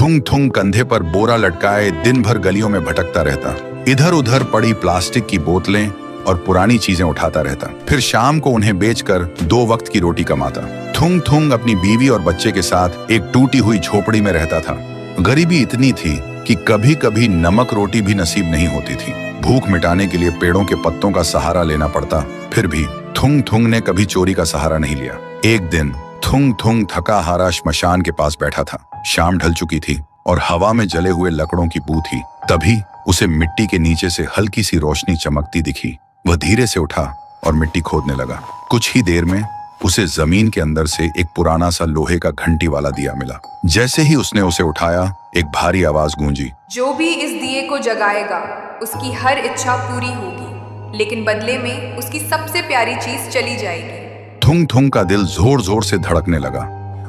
थुंग थुंग कंधे पर बोरा लटकाए दिन भर गलियों में भटकता रहता। इधर उधर पड़ी प्लास्टिक की बोतलें और पुरानी चीजें उठाता रहता। फिर शाम को उन्हें बेचकर 2 वक्त की रोटी कमाता। थुंग थुंग अपनी बीवी और बच्चे के साथ एक टूटी हुई झोपड़ी में रहता था। गरीबी इतनी थी कि कभी कभी नमक रोटी भी नसीब नहीं होती थी। भूख मिटाने के लिए पेड़ों के पत्तों का सहारा लेना पड़ता। फिर भी थुंग थुंग ने कभी चोरी का सहारा नहीं लिया। एक दिन थुंग थुंग थका हारा श्मशान के पास बैठा था। शाम ढल चुकी थी और हवा में जले हुए लकड़ों की बू थी। तभी उसे मिट्टी के नीचे से हल्की सी रोशनी चमकती दिखी। वह धीरे से उठा और मिट्टी खोदने लगा। कुछ ही देर में उसे जमीन के अंदर से एक पुराना सा लोहे का घंटी वाला दिया मिला। जैसे ही उसने उसे उठाया, एक भारी आवाज गूंजी, जो भी इस दिए को जगाएगा उसकी हर इच्छा पूरी होगी, लेकिन बदले में उसकी सबसे प्यारी चीज चली जाएगी। थुंग थुंग का दिल जोर जोर से धड़कने लगा।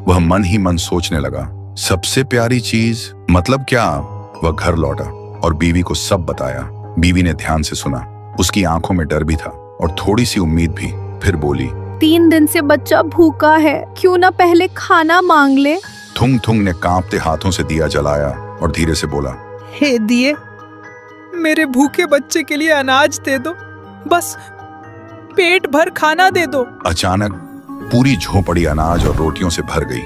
वह मन ही मन सोचने लगा, सबसे प्यारी चीज मतलब क्या? वह घर लौटा और बीवी को सब बताया। बीवी ने ध्यान से सुना। उसकी आंखों में डर भी था और थोड़ी सी उम्मीद भी। फिर बोली, 3 दिन से बच्चा भूखा है, क्यों ना पहले खाना मांग ले। थुंग थुंग ने कांपते हाथों से दिया जलाया और धीरे से बोला, हे दिए, मेरे भूखे बच्चे के लिए अनाज दे दो, बस पेट भर खाना दे दो। अचानक पूरी झोपड़ी अनाज और रोटियों से भर गई।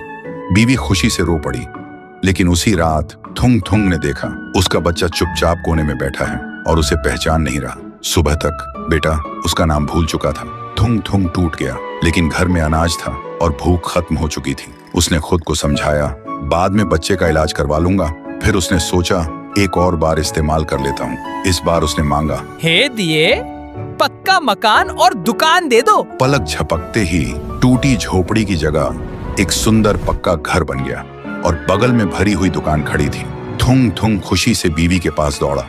बीवी खुशी से रो पड़ी। लेकिन उसी रात थुंग थुंग ने देखा उसका बच्चा चुपचाप कोने में बैठा है और उसे पहचान नहीं रहा। सुबह तक बेटा उसका नाम भूल चुका था। थुंग थुंग टूट गया, लेकिन घर में अनाज था और भूख खत्म हो चुकी थी। उसने खुद को समझाया, बाद में बच्चे का इलाज करवा लूंगा। फिर उसने सोचा, एक और बार इस्तेमाल कर लेता हूँ। इस बार उसने मांगा, हे दिए, पक्का मकान और दुकान दे दो। पलक झपकते ही टूटी झोपड़ी की जगह एक सुंदर पक्का घर बन गया और बगल में भरी हुई दुकान खड़ी थी। थुंग थुंग खुशी से बीवी के पास दौड़ा,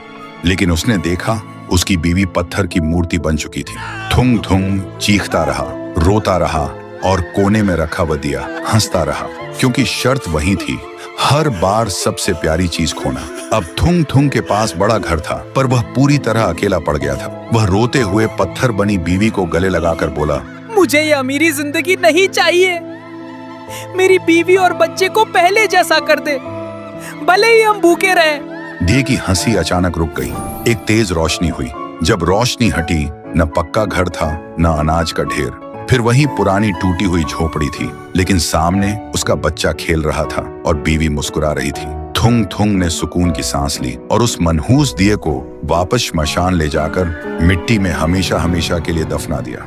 लेकिन उसने देखा उसकी बीवी पत्थर की मूर्ति बन चुकी थी। थुंग थुंग चीखता रहा, रोता रहा और कोने में रखा वह दिया हंसता रहा, क्योंकि शर्त वही थी, हर बार सबसे प्यारी चीज खोना। अब थुंग थुंग के पास बड़ा घर था, पर वह पूरी तरह अकेला पड़ गया था। वह रोते हुए पत्थर बनी बीवी को गले लगाकर बोला, मुझे ये अमीरी जिंदगी नहीं चाहिए। मेरी बीवी और बच्चे को पहले जैसा कर दे, भले ही हम भूखे रहे। दिए की हंसी अचानक रुक गई। एक तेज रोशनी हुई। जब रोशनी हटी, न पक्का घर था न अनाज का ढेर। फिर वही पुरानी टूटी हुई झोपड़ी थी, लेकिन सामने उसका बच्चा खेल रहा था और बीवी मुस्कुरा रही थी। थुंग थुंग ने सुकून की सांस ली और उस मनहूस दिए को वापस श्मशान ले जाकर मिट्टी में हमेशा हमेशा के लिए दफना दिया।